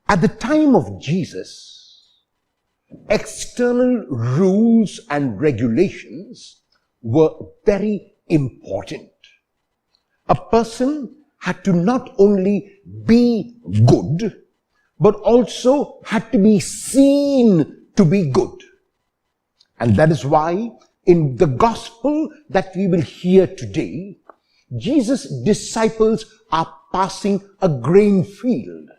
At the time of Jesus, external rules and regulations were very important. A person had to not only be good, but also had to be seen to be good. And that is why in the gospel that we will hear today, Jesus' disciples are passing a grain field.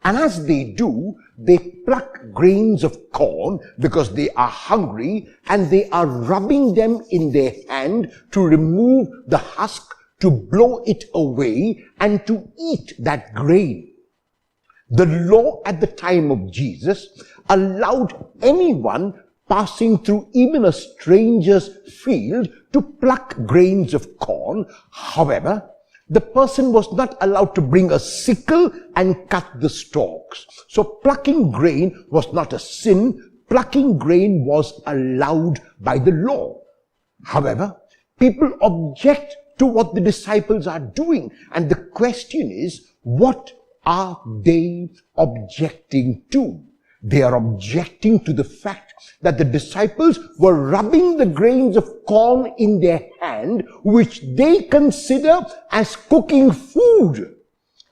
And as they do, they pluck grains of corn because they are hungry, and they are rubbing them in their hand to remove the husk, to blow it away, and to eat that grain. The law at the time of Jesus allowed anyone passing through even a stranger's field to pluck grains of corn. However, the person was not allowed to bring a sickle and cut the stalks. So plucking grain was not a sin. Plucking grain was allowed by the law. However, people object to what the disciples are doing. And the question is, what are they objecting to? They are objecting to the fact that the disciples were rubbing the grains of corn in their hand, which they consider as cooking food.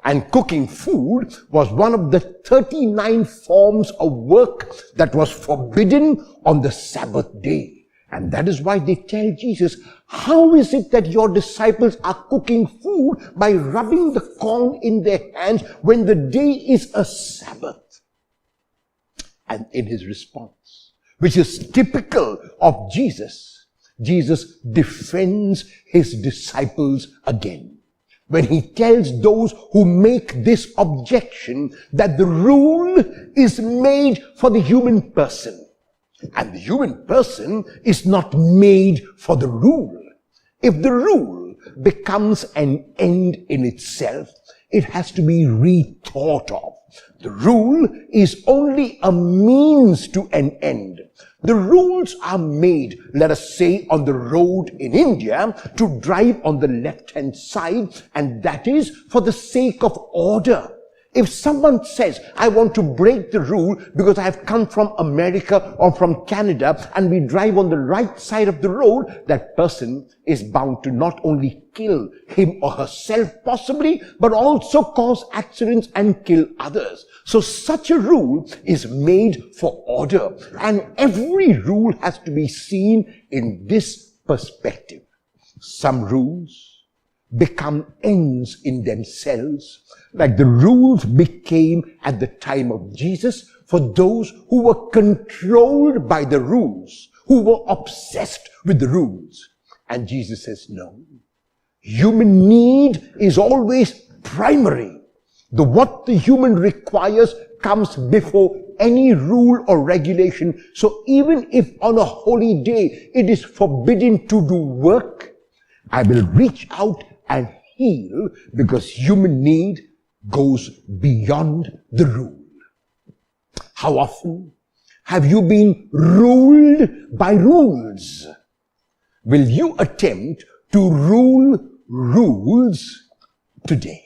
And cooking food was one of the 39 forms of work that was forbidden on the Sabbath day. And that is why they tell Jesus, how is it that your disciples are cooking food by rubbing the corn in their hands when the day is a Sabbath? And in his response, which is typical of Jesus, Jesus defends his disciples again. When he tells those who make this objection that the rule is made for the human person. And the human person is not made for the rule. If the rule becomes an end in itself, it has to be rethought of. The rule is only a means to an end. The rules are made, let us say, on the road in India to drive on the left-hand side, and that is for the sake of order. If someone says, I want to break the rule because I have come from America or from Canada, and we drive on the right side of the road, that person is bound to not only kill him or herself possibly, but also cause accidents and kill others. So such a rule is made for order, and every rule has to be seen in this perspective. Some rules become ends in themselves, like the rules became at the time of Jesus for those who were controlled by the rules, who were obsessed with the rules. And Jesus says, no. Human need is always primary. What the human requires comes before any rule or regulation. So even if on a holy day it is forbidden to do work, I will reach out and heal, because human need goes beyond the rule. How often have you been ruled by rules? Will you attempt to rule rules today?